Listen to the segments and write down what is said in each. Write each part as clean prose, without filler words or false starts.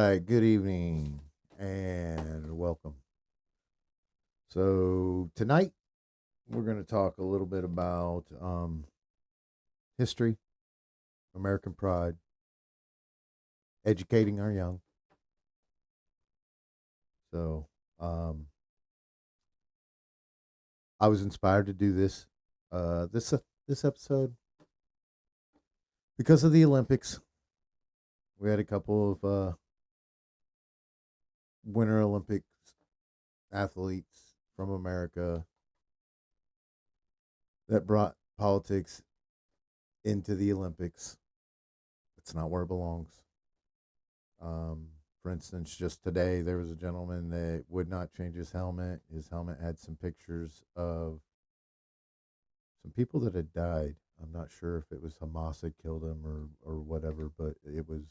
right, good evening and welcome. So, tonight we're going to talk a little bit about history, American pride, educating our young. So, um, I was inspired to do this episode because of the Olympics. We had a couple of Winter Olympics athletes from America that brought politics into the Olympics. It's not where it belongs. For instance, just today there was a gentleman that would not change his helmet. His helmet had some pictures of some people that had died. I'm not sure if it was Hamas that killed him or whatever, but it was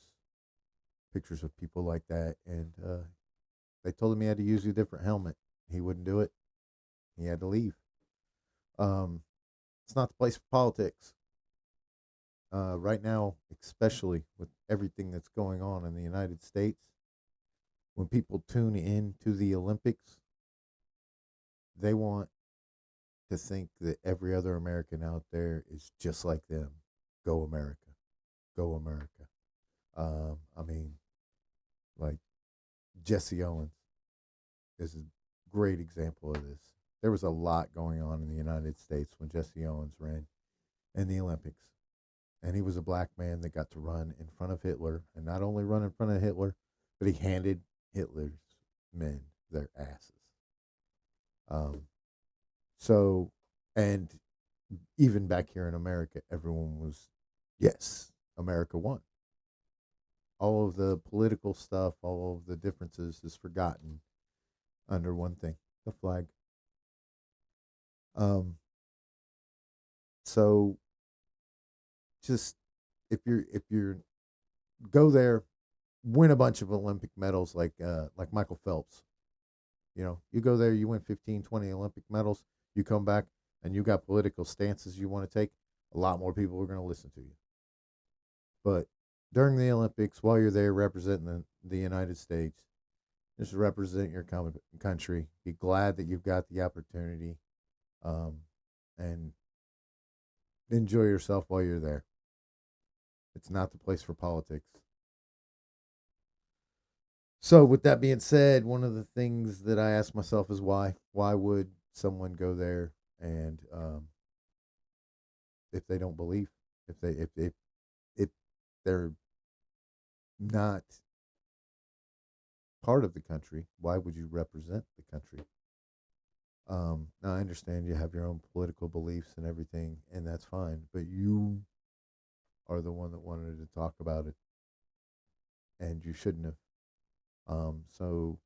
pictures of people like that. And they told him he had to use a different helmet. He wouldn't do it. He had to leave. Um, it's not the place for politics. Right now, especially with everything that's going on in the United States, when people tune in to the Olympics, they want to think that every other American out there is just like them. Go America. Go America. I mean, like Jesse Owens is a great example of this. There was a lot going on in the United States when Jesse Owens ran in the Olympics. And he was a black man that got to run in front of Hitler, and not only run in front of Hitler, but he handed Hitler's men their asses. Um, so, and even back here in America, everyone was, yes, America won. All of the political stuff, all of the differences is forgotten under one thing, the flag. Um, so just if you're go there, win a bunch of Olympic medals like Michael Phelps. You know, you go there, you win 15, 20 Olympic medals, you come back and you got political stances you want to take, a lot more people are going to listen to you. But during the Olympics, while you're there representing the United States, just represent your country. Be glad that you've got the opportunity, um, and enjoy yourself while you're there. It's not the place for politics. So, with that being said, one of the things that I ask myself is why? Why would someone go there and if they don't believe, if they're not part of the country, why would you represent the country? Now I understand you have your own political beliefs and everything, and that's fine. But you are the one that wanted to talk about it, and you shouldn't have. So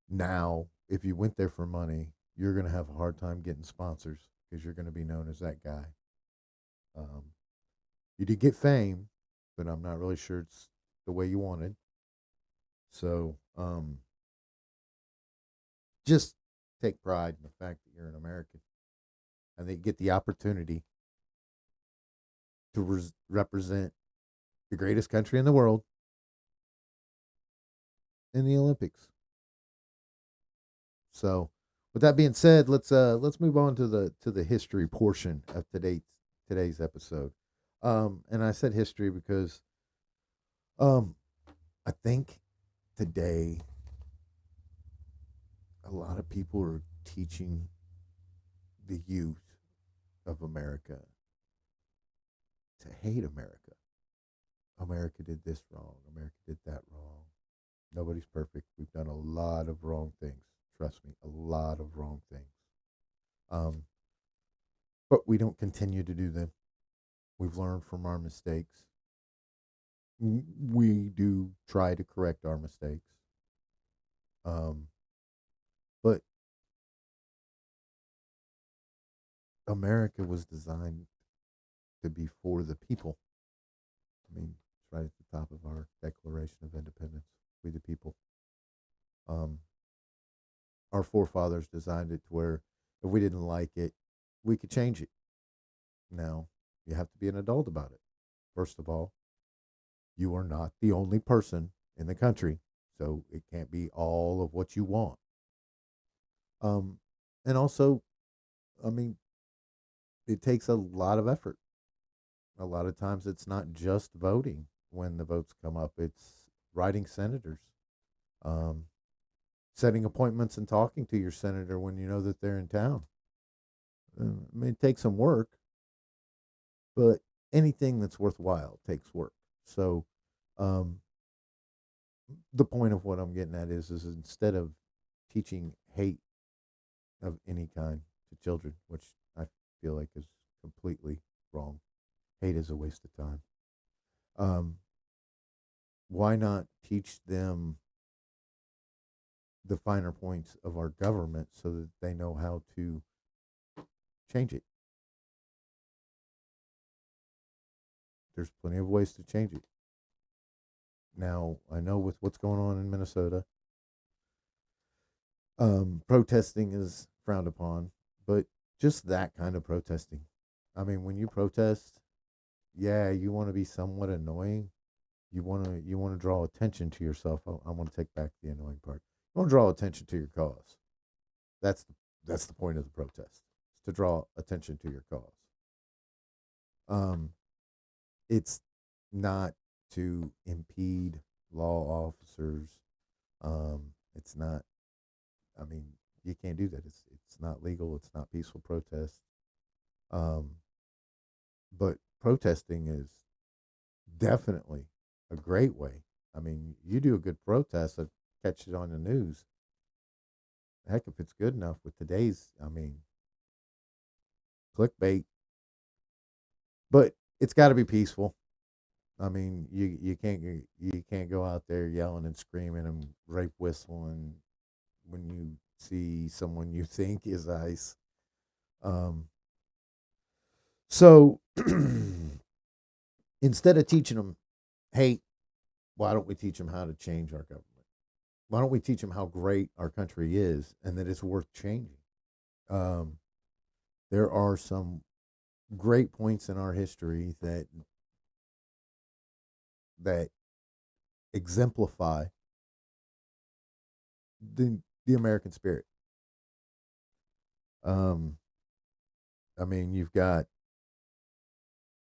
now, if you went there for money, you're going to have a hard time getting sponsors because you're going to be known as that guy. Um, you did get fame, but I'm not really sure it's the way you wanted. So just take pride in the fact that you're an American and that you get the opportunity to represent the greatest country in the world in the Olympics. So, with that being said, let's move on to the history portion of today's episode. And I said history because um, I think today a lot of people are teaching the youth of America to hate America. America did this wrong. America did that wrong. Nobody's perfect. We've done a lot of wrong things. Trust me, a lot of wrong things. Um, but we don't continue to do them. We've learned from our mistakes. We do try to correct our mistakes. Um, but America was designed to be for the people. I mean, it's right at the top of our Declaration of Independence. We the people. Um, our forefathers designed it to where if we didn't like it, we could change it. Now, you have to be an adult about it. First of all, you are not the only person in the country so it can't be all of what you want. Um, and also, I mean, it takes a lot of effort. A lot of times, it's not just voting when the votes come up; it's writing senators, um, setting appointments, and talking to your senator when you know that they're in town. I mean, it takes some work, but anything that's worthwhile takes work. So, um, the point of what I'm getting at is instead of teaching hate of any kind to children, which I feel like is completely wrong. Hate is a waste of time. Um, why not teach them the finer points of our government so that they know how to change it? There's plenty of ways to change it. Now, I know with what's going on in Minnesota, protesting is frowned upon, but just that kind of protesting. I mean, when you protest, yeah, you want to be somewhat annoying. You want to draw attention to yourself. I want to take back the annoying part. You want to draw attention to your cause. That's that's the point of the protest. Is to draw attention to your cause. Um, it's not to impede law officers. It's not. I mean, you can't do that. It's not legal. It's not peaceful protest. Um, but protesting is definitely a great way. I mean, you do a good protest, I catch it on the news. Heck, if it's good enough with today's, I mean, clickbait. But it's got to be peaceful. I mean, you can't go out there yelling and screaming and rape whistling when you see someone you think is ICE. Um, so instead of teaching them hate, why don't we teach them how to change our government? Why don't we teach them how great our country is and that it's worth changing? Um, there are some great points in our history that exemplify the American spirit. Um, I mean, you've got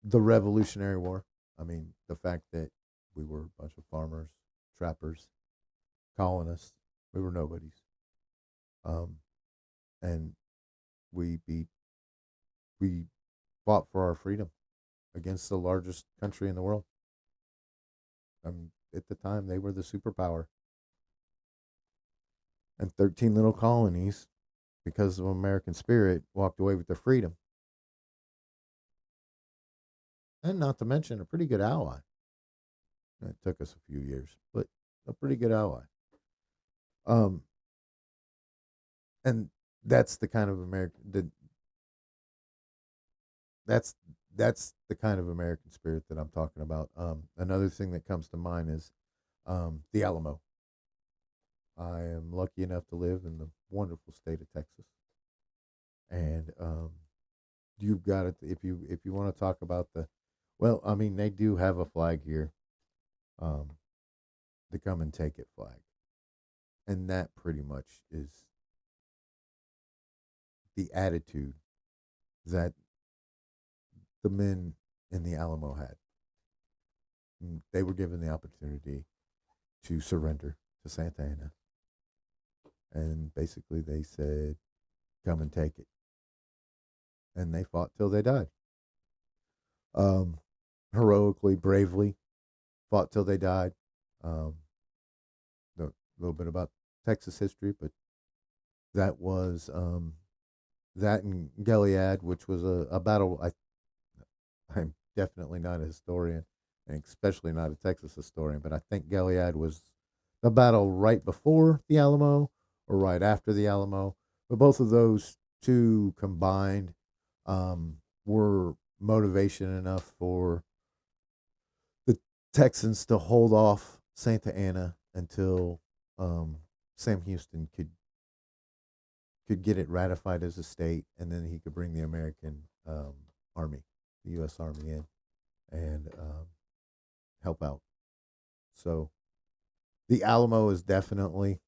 the Revolutionary War. I mean, the fact that we were a bunch of farmers, trappers, colonists. We were nobodies, um, and we beat we fought for our freedom against the largest country in the world. At the time, they were the superpower, and 13 little colonies, because of American spirit, walked away with their freedom, and not to mention a pretty good ally. It took us a few years, but a pretty good ally. Um, and that's the kind of that's the kind of American spirit that I'm talking about. Another thing that comes to mind is the Alamo. I am lucky enough to live in the wonderful state of Texas, and you've got it. If you want to talk about well, I mean, they do have a flag here, um, the come and take it flag, and that pretty much is the attitude that the men in the Alamo had. They were given the opportunity to surrender to Santa Anna, and basically they said, "Come and take it," and they fought till they died. Um, Heroically, bravely, fought till they died. Um, a little bit about Texas history, but that was that in Gilead, which was a battle. I'm definitely not a historian, and especially not a Texas historian, but I think Gilead was the battle right before the Alamo or right after the Alamo. But both of those two combined were motivation enough for the Texans to hold off Santa Anna until um, Sam Houston could get it ratified as a state, and then he could bring the American Army, the U.S. Army, in and help out. So The Alamo is definitely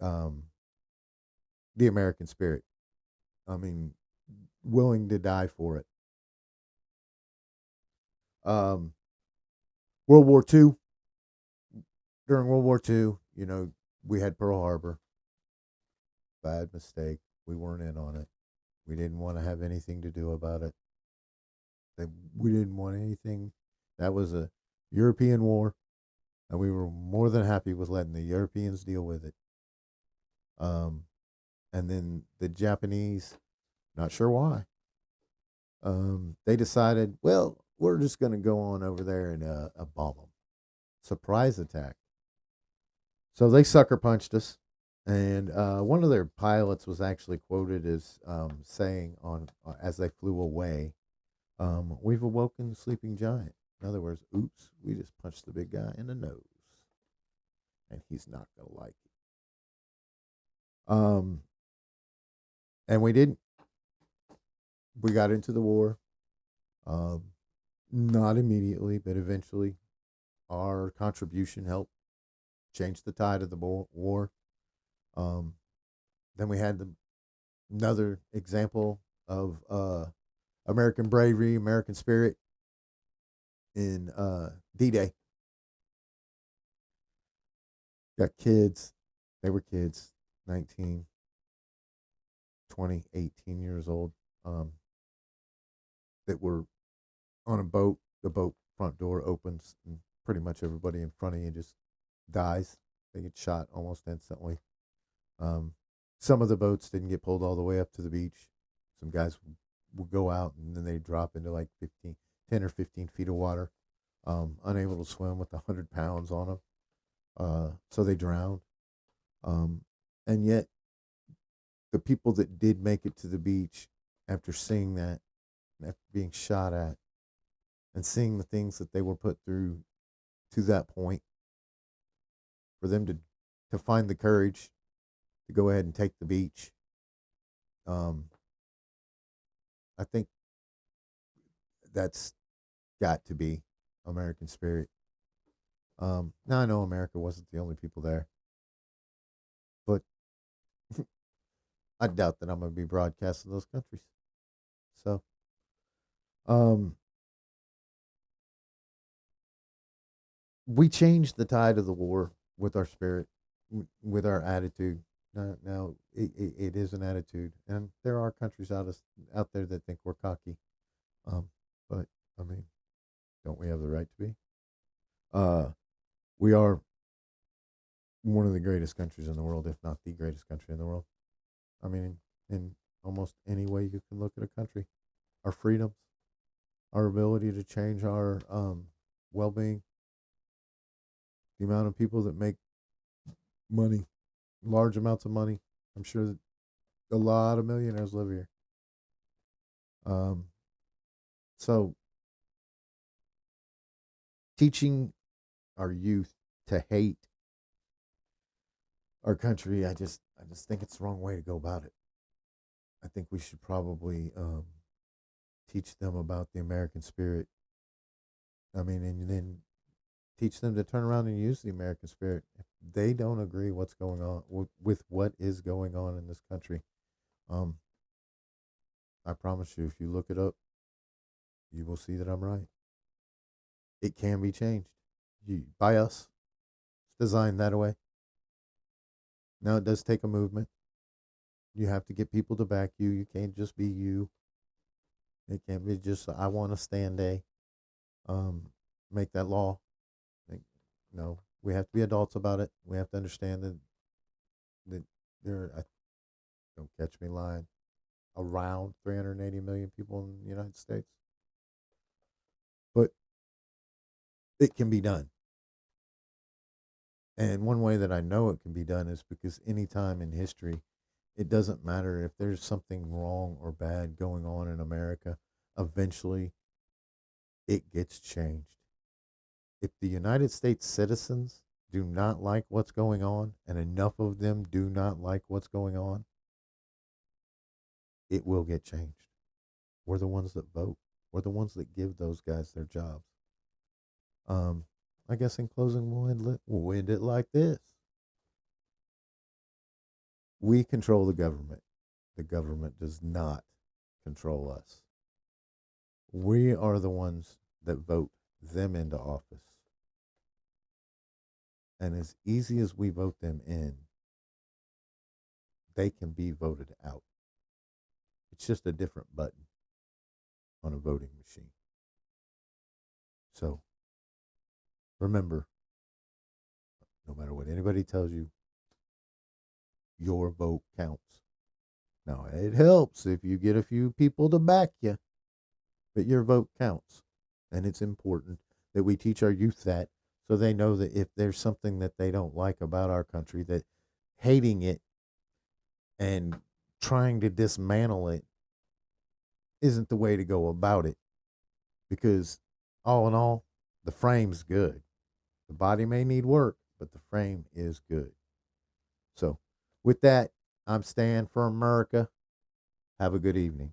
um, the American spirit. I mean, willing to die for it. Um, World War II. During World War II, we had Pearl Harbor. Bad mistake. We weren't in on it. We didn't want to have anything to do about it. We didn't want anything. That was a European war, and we were more than happy with letting the Europeans deal with it. Um, and then the Japanese, not sure why, they decided, well, we're just going to go on over there and bomb them. Surprise attack. So they sucker punched us. And one of their pilots was actually quoted as saying on as they flew away, "We've awoken the sleeping giant." In other words, oops, we just punched the big guy in the nose, and he's not gonna like it. And we didn't. We got into the war. Um, Not immediately, but eventually, our contribution helped change the tide of the war. Um, then we had another example of American bravery, American spirit in D Day. Got kids. They were kids, 19, 20, 18 years old, um, that were on a boat. The boat front door opens, and pretty much everybody in front of you just dies. They get shot almost instantly. Um, some of the boats didn't get pulled all the way up to the beach. Some guys would go out and then they drop into like 10 or 15 feet of water, unable to swim with 100 pounds on them. So they drowned. Um, and yet, the people that did make it to the beach after seeing that, after being shot at, and seeing the things that they were put through to that point, for them to find the courage to go ahead and take the beach, um, I think that's got to be American spirit. Now I know America wasn't the only people there, but I doubt that I'm going to be broadcasting those countries. So, um, we changed the tide of the war with our spirit, with our attitude. Now it is an attitude, and there are countries out there that think we're cocky. Um, but I mean, don't we have the right to be? Uh, we are one of the greatest countries in the world, if not the greatest country in the world. I mean, in almost any way you can look at a country, our freedoms, our ability to change our well-being, the amount of people that make money, large amounts of money. I'm sure that a lot of millionaires live here. Um, so teaching our youth to hate our country, I just think it's the wrong way to go about it. I think we should probably teach them about the American spirit. I mean, and then teach them to turn around and use the American spirit. If they don't agree what's going on with what is going on in this country, um, I promise you, if you look it up, you will see that I'm right. It can be changed by us. It's designed that way. Now, it does take a movement. You have to get people to back you. You can't just be you. It can't be just, I want to stand a, um, make that law. Like, no, we have to be adults about it. We have to understand that I don't catch me lying, around 380 million people in the United States. But it can be done. And one way that I know it can be done is because any time in history, it doesn't matter if there's something wrong or bad going on in America, eventually it gets changed. If the United States citizens do not like what's going on, and enough of them do not like what's going on, it will get changed. We're the ones that vote. We're the ones that give those guys their jobs. Um, I guess in closing, we'll end it like this. We control the government. The government does not control us. We are the ones that vote them into office. And as easy as we vote them in, they can be voted out. It's just a different button on a voting machine. So remember, no matter what anybody tells you, your vote counts. Now, it helps if you get a few people to back you, but your vote counts. And it's important that we teach our youth that, so they know that if there's something that they don't like about our country, that hating it and trying to dismantle it isn't the way to go about it. Because all in all, the frame's good. The body may need work, but the frame is good. So, with that, I'm Stan for America. Have a good evening.